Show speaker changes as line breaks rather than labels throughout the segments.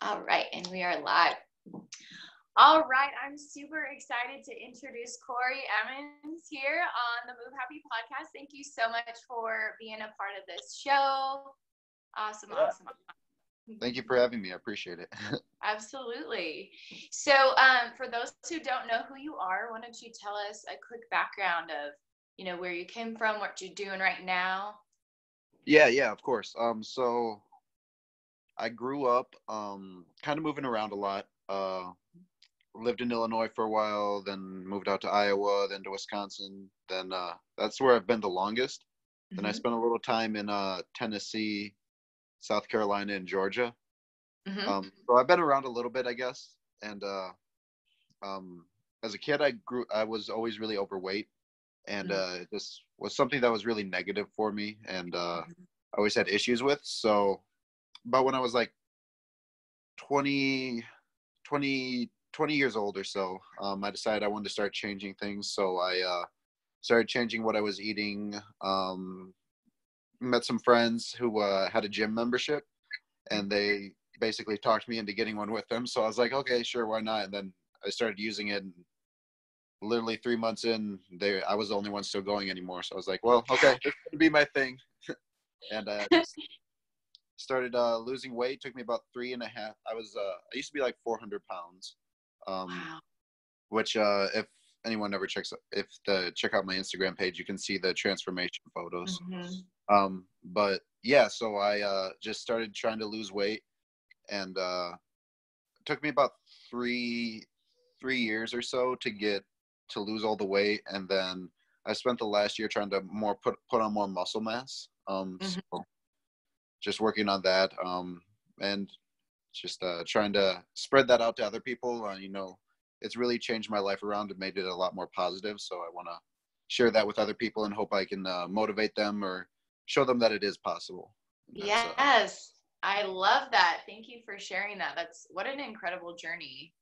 All right, and we are live. All right, I'm super excited to introduce Corey Ammons here on the Move Happy podcast. Thank you so much for being a part of this show. Awesome,
Yeah.
awesome.
Thank you for having me. I appreciate it.
Absolutely. So, for those who don't know who you are, why don't you tell us a quick background of, where you came from, what you're doing right now?
Yeah, of course. So I grew up kind of moving around a lot. Lived in Illinois for a while, then moved out to Iowa, then to Wisconsin. Then that's where I've been the longest. Then I
Mm-hmm.
spent a little time in Tennessee, South Carolina, and Georgia.
Mm-hmm.
So I've been around a little bit, I guess. And um, as a kid, I was always really overweight, and this was something that was really negative for me, and I always had issues with. So, but when I was like 20, 20 years old or so, I decided I wanted to start changing things. So I started changing what I was eating. Met some friends who had a gym membership, and they basically talked me into getting one with them. So I was like, okay, sure, why not? And then I started using it. And literally 3 months in, I was the only one still going anymore. So I was like, well, okay, this is gonna be my thing. And just started losing weight. Took me about 3.5. I used to be like 400 pounds, um,
Wow.
which if anyone ever check out my Instagram page, you can see the transformation photos.
Mm-hmm.
But yeah, so I just started trying to lose weight, and it took me about three years or so to lose all the weight, and then I spent the last year trying to more put on more muscle mass. So just working on that, and just trying to spread that out to other people. It's really changed my life around and made it a lot more positive. So I want to share that with other people and hope I can motivate them or show them that it is possible. And that's
Yes, I love that. Thank you for sharing that. That's what an incredible journey.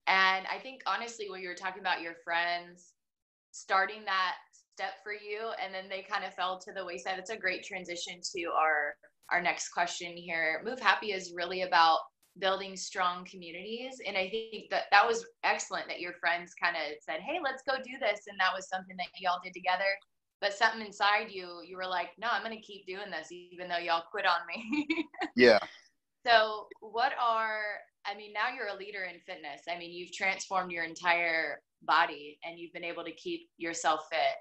And I think honestly, when you were talking about your friends starting that step for you, and then they kind of fell to the wayside, it's a great transition to our next question here. Move Happy is really about building strong communities, and I think that was excellent that your friends kind of said, "Hey, let's go do this," and that was something that y'all did together. But something inside you were like, "No, I'm going to keep doing this, even though y'all quit on me."
yeah.
So, now you're a leader in fitness. I mean, you've transformed your entire body and you've been able to keep yourself fit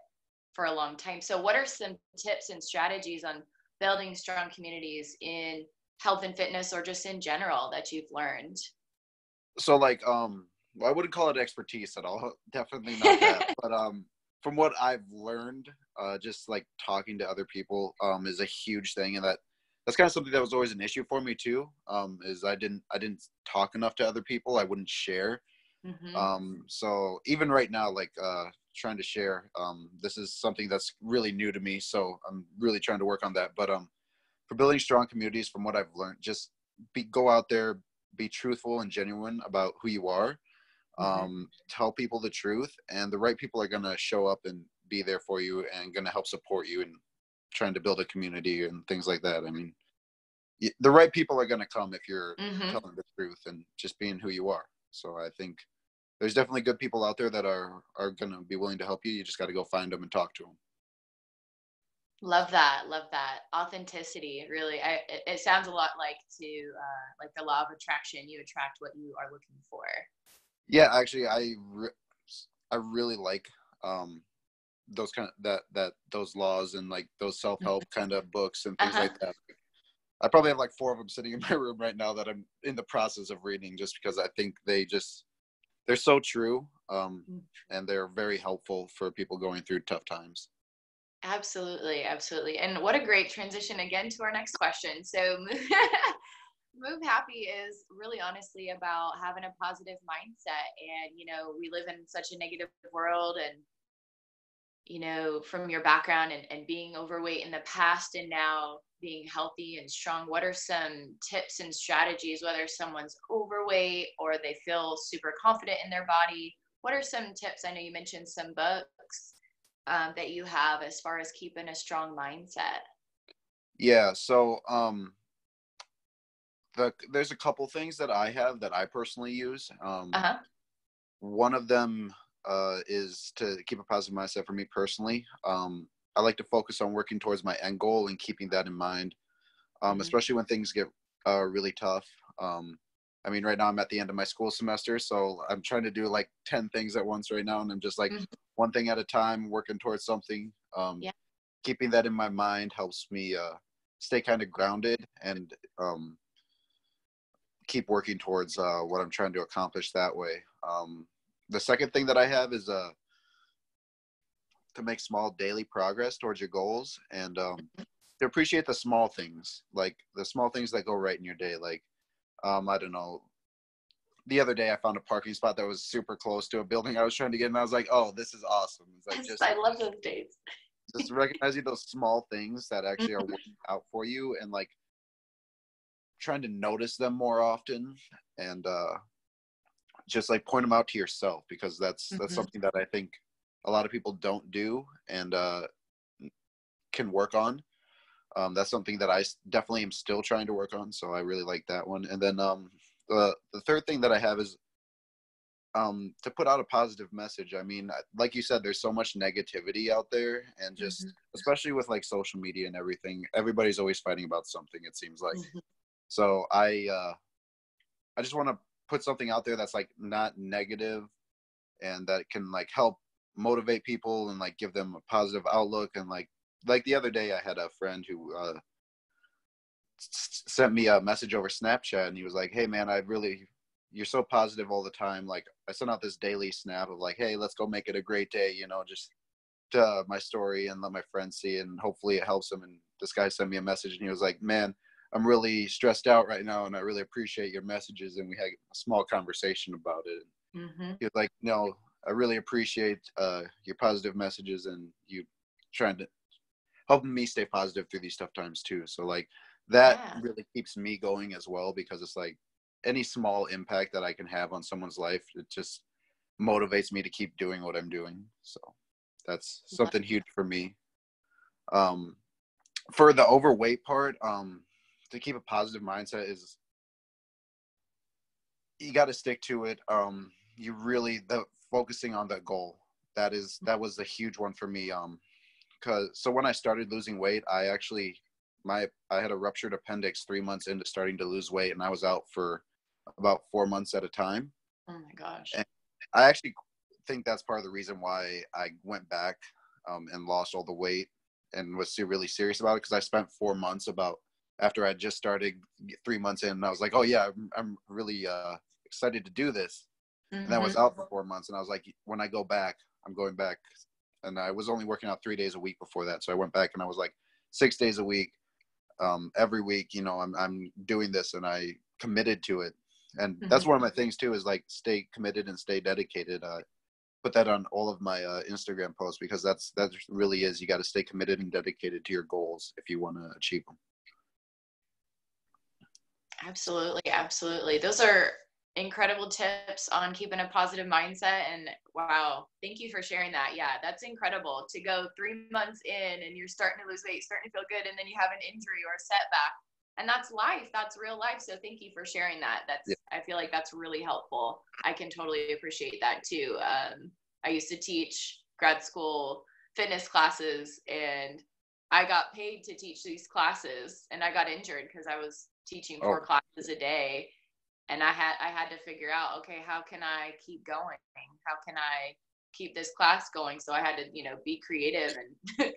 for a long time. So, what are some tips and strategies on building strong communities in health and fitness or just in general that you've learned?
So like I wouldn't call it expertise at all. Definitely not that. But from what I've learned, just like talking to other people is a huge thing, and that's kind of something that was always an issue for me too. Is I didn't talk enough to other people. I wouldn't share.
Mm-hmm.
So even right now, like trying to share, this is something that's really new to me. So I'm really trying to work on that. But for building strong communities, from what I've learned, just go out there, be truthful and genuine about who you are.
Mm-hmm.
Tell people the truth, and the right people are going to show up and be there for you and going to help support you in trying to build a community and things like that. I mean, the right people are going to come if you're
Mm-hmm.
telling the truth and just being who you are. So I think there's definitely good people out there that are going to be willing to help you. You just got to go find them and talk to them.
Love that. Love that. Authenticity, really. It sounds a lot like the law of attraction. You attract what you are looking for.
Yeah, actually, I really like those kind of those laws and like those self-help kind of books and things
Uh-huh.
like that. I probably have like 4 of them sitting in my room right now that I'm in the process of reading, just because I think they're so true, and they're very helpful for people going through tough times.
Absolutely, absolutely. And what a great transition again to our next question. So, Move Happy is really honestly about having a positive mindset. And, we live in such a negative world. And, from your background and being overweight in the past and now being healthy and strong, what are some tips and strategies, whether someone's overweight or they feel super confident in their body? What are some tips? I know you mentioned some books that you have as far as keeping a strong mindset.
Yeah, so there's a couple things that I have that I personally use.
Uh-huh.
One of them is to keep a positive mindset for me personally. I like to focus on working towards my end goal and keeping that in mind, especially when things get really tough. I mean, right now I'm at the end of my school semester, so I'm trying to do like 10 things at once right now, and I'm just like one thing at a time, working towards something.
Yeah.
Keeping that in my mind helps me stay kind of grounded and keep working towards what I'm trying to accomplish that way. The second thing that I have is to make small daily progress towards your goals and to appreciate the small things, like the small things that go right in your day. Like, I don't know, the other day I found a parking spot that was super close to a building I was trying to get, and I was like, oh, this is awesome. It's like
I love those days.
just recognizing those small things that actually are working out for you and like trying to notice them more often and just like point them out to yourself, because that's something that I think a lot of people don't do and can work on. That's something that I definitely am still trying to work on. So I really like that one. And then the third thing that I have is to put out a positive message. I mean, like you said, there's so much negativity out there, and just especially with like social media and everything, everybody's always fighting about something, it seems like. So I just want to put something out there that's like not negative and that can like help motivate people and like give them a positive outlook. And like the other day I had a friend who sent me a message over Snapchat, and he was like, hey man, you're so positive all the time. Like I sent out this daily snap of like, hey, let's go make it a great day, just to my story and let my friends see, and hopefully it helps them. And this guy sent me a message, and he was like, man, I'm really stressed out right now, and I really appreciate your messages. And we had a small conversation about it. He was like, no, I really appreciate your positive messages and you trying to helping me stay positive through these tough times too. So like that really keeps me going as well, because it's like any small impact that I can have on someone's life, it just motivates me to keep doing what I'm doing. So that's something huge for me. For the overweight part, to keep a positive mindset is you got to stick to it. You really focusing on that goal. That was a huge one for me. So when I started losing weight, I had a ruptured appendix 3 months into starting to lose weight, and I was out for about 4 months at a time.
Oh my gosh.
And I actually think that's part of the reason why I went back and lost all the weight and was really serious about it, because I spent 4 months after I just started 3 months in, and I was like, oh yeah, I'm really excited to do this. And I was out for 4 months, and I was like, when I go back, I'm going back. And I was only working out 3 days a week before that. So I went back and I was like 6 days a week, every week, I'm doing this, and I committed to it. And that's one of my things too, is like stay committed and stay dedicated. Put that on all of my Instagram posts, because that really is, you got to stay committed and dedicated to your goals if you want to achieve them.
Absolutely. Those are incredible tips on keeping a positive mindset. And wow, thank you for sharing that. Yeah, that's incredible to go 3 months in and you're starting to lose weight, starting to feel good, and then you have an injury or a setback. And that's life. That's real life. So thank you for sharing that. I feel like that's really helpful. I can totally appreciate that too. I used to teach grad school fitness classes, and I got paid to teach these classes, and I got injured because I was teaching 4 classes a day. And I had to figure out, okay, how can I keep going? How can I keep this class going? So I had to, be creative and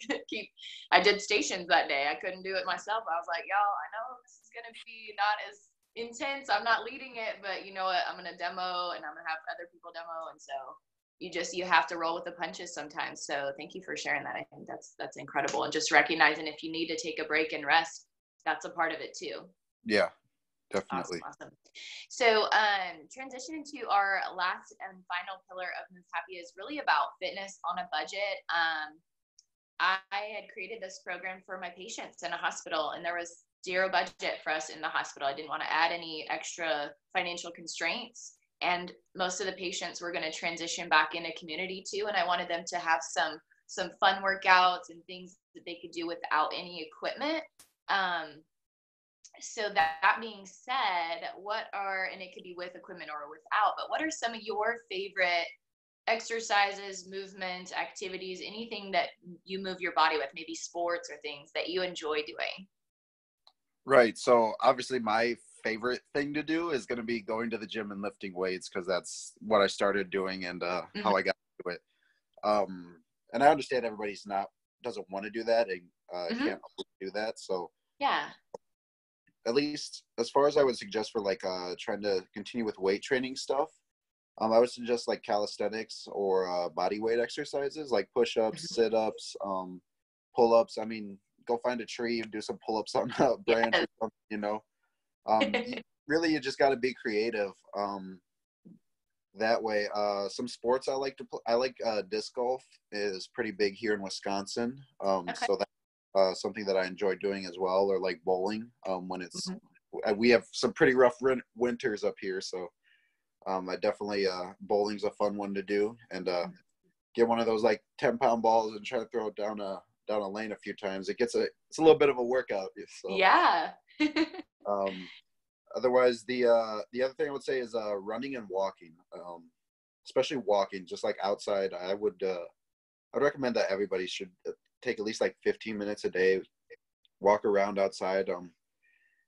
I did stations that day. I couldn't do it myself. I was like, y'all, I know this is going to be not as intense. I'm not leading it, but you know what? I'm going to demo, and I'm going to have other people demo. And so you have to roll with the punches sometimes. So thank you for sharing that. I think that's incredible. And just recognizing if you need to take a break and rest, that's a part of it too.
Yeah. Definitely.
Awesome. So transitioning to our last and final pillar of Move Happy is really about fitness on a budget. I had created this program for my patients in a hospital, and there was zero budget for us in the hospital. I didn't want to add any extra financial constraints. And most of the patients were going to transition back into community too. And I wanted them to have some fun workouts and things that they could do without any equipment. So that being said, and it could be with equipment or without, but what are some of your favorite exercises, movement, activities, anything that you move your body with, maybe sports or things that you enjoy doing?
Right. So obviously my favorite thing to do is going to be going to the gym and lifting weights because that's what I started doing and
Mhm.
how I got into it. And I understand everybody's not doesn't want to do that and
Mhm.
can't do that. So
Yeah.
at least as far as I would suggest for like trying to continue with weight training stuff, I would suggest like calisthenics or body weight exercises like push-ups,
Mhm.
sit-ups, pull-ups. I mean, go find a tree and do some pull-ups on a branch
Yes.
or something, you know. Really, you just got to be creative. That way, some sports I like to play. I like disc golf is pretty big here in Wisconsin.
Okay.
So that's something that I enjoy doing as well, or like bowling. When it's
Mhm.
we have some pretty rough winters up here, so I definitely bowling's a fun one to do, and get one of those like 10-pound balls and try to throw it down a lane a few times. It's a little bit of a workout. So
Yeah.
um, otherwise, the other thing I would say is running and walking, especially walking, just like outside. I'd recommend that everybody should take at least like 15 minutes a day, walk around outside.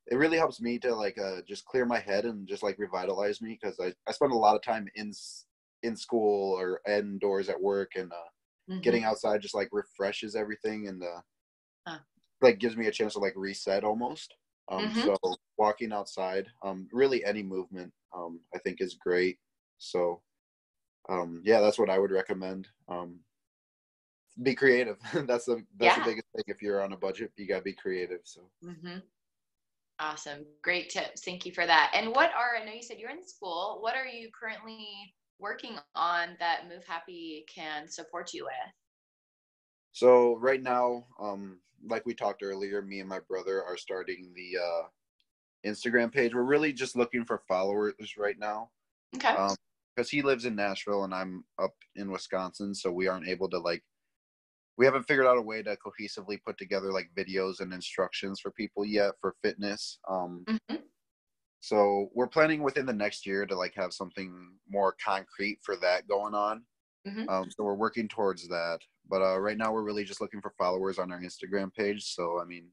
It really helps me to like just clear my head and just like revitalize me because I spend a lot of time in school or indoors at work and getting
Mhm.
outside just like refreshes everything and
Huh.
like gives me a chance to like reset almost.
Mhm.
So walking outside, really any movement, I think is great. So yeah, that's what I would recommend. Be creative. That's the
Yeah.
biggest thing. If you're on a budget, you gotta be creative. So
Mhm. Awesome. Great tips. Thank you for that. And I know you said you're in school. What are you currently working on that Move Happy can support you with?
so right now, like we talked earlier, me and my brother are starting the Instagram page. We're really just looking for followers right now.
Okay.
Because he lives in Nashville and I'm up in Wisconsin, so we aren't able to like we haven't figured out a way to cohesively put together like videos and instructions for people yet for fitness.
Mhm.
So we're planning within the next year to like have something more concrete for that going on.
Mhm.
So we're working towards that. But right now we're really just looking for followers on our Instagram page. So I mean,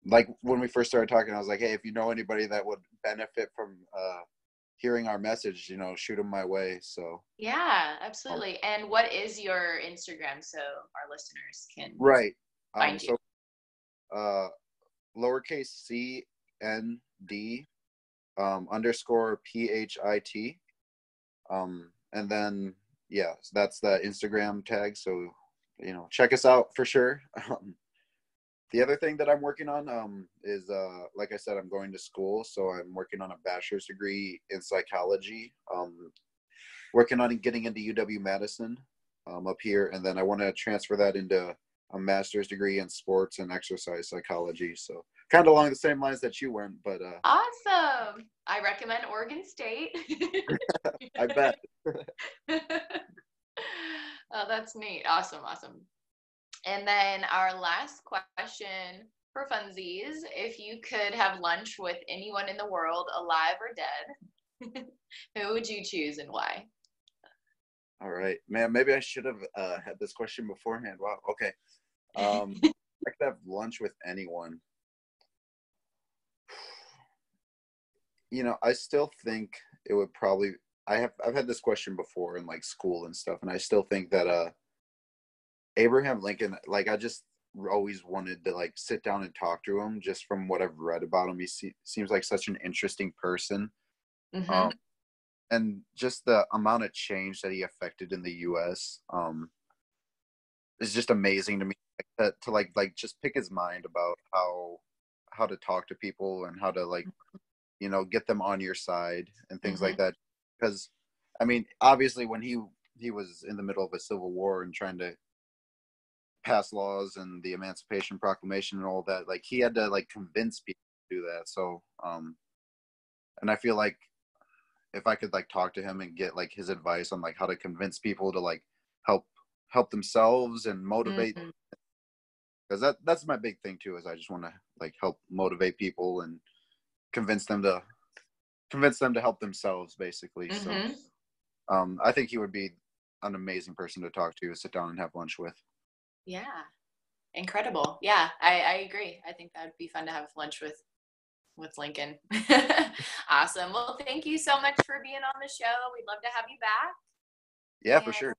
like when we first started talking, I was like, hey, if you know anybody that would benefit from hearing our message, shoot them my way. So
Yeah,
um,
absolutely. And what is your Instagram so our listeners can
right.
find you?
So uh, lowercase CND underscore PHIT. And then yeah, so that's the Instagram tag. So check us out for sure. The other thing that I'm working on is like I said, I'm going to school, so I'm working on a bachelor's degree in psychology. Working on getting into UW Madison up here, and then I want to transfer that into a master's degree in sports and exercise psychology. So kind of along the same lines that you went, but
Awesome. I recommend Oregon State.
I bet.
Oh, that's neat. Awesome. Awesome. And then our last question for funsies, if you could have lunch with anyone in the world, alive or dead, who would you choose and why?
All right, man. Maybe I should have had this question beforehand. Wow. Okay. I could have lunch with anyone. I still think it would probably. I've had this question before in like school and stuff, and I still think that Abraham Lincoln. Like I just always wanted to like sit down and talk to him, just from what I've read about him. He seems like such an interesting person, um,
Mm-hmm.
and just the amount of change that he affected in the U.S. Is just amazing to me. Like, to just pick his mind about how to talk to people and how to like get them on your side and things
Mm-hmm.
like that. Because I mean, obviously, when he was in the middle of a civil war and trying to pass laws and the Emancipation Proclamation and all that, like he had to like convince people to do that. So, and I feel like if I could like talk to him and get like his advice on like how to convince people to like help help themselves and motivate,
Mm-hmm.
because that's my big thing too. Is I just want to like help motivate people and convince them to help themselves, basically.
Mm-hmm.
So, I think he would be an amazing person to talk to, sit down and have lunch with.
Yeah. Incredible. Yeah, I agree. I think that would be fun to have lunch with Lincoln. Awesome. Well, thank you so much for being on the show. We'd love to have you back.
Yeah, for
And
sure.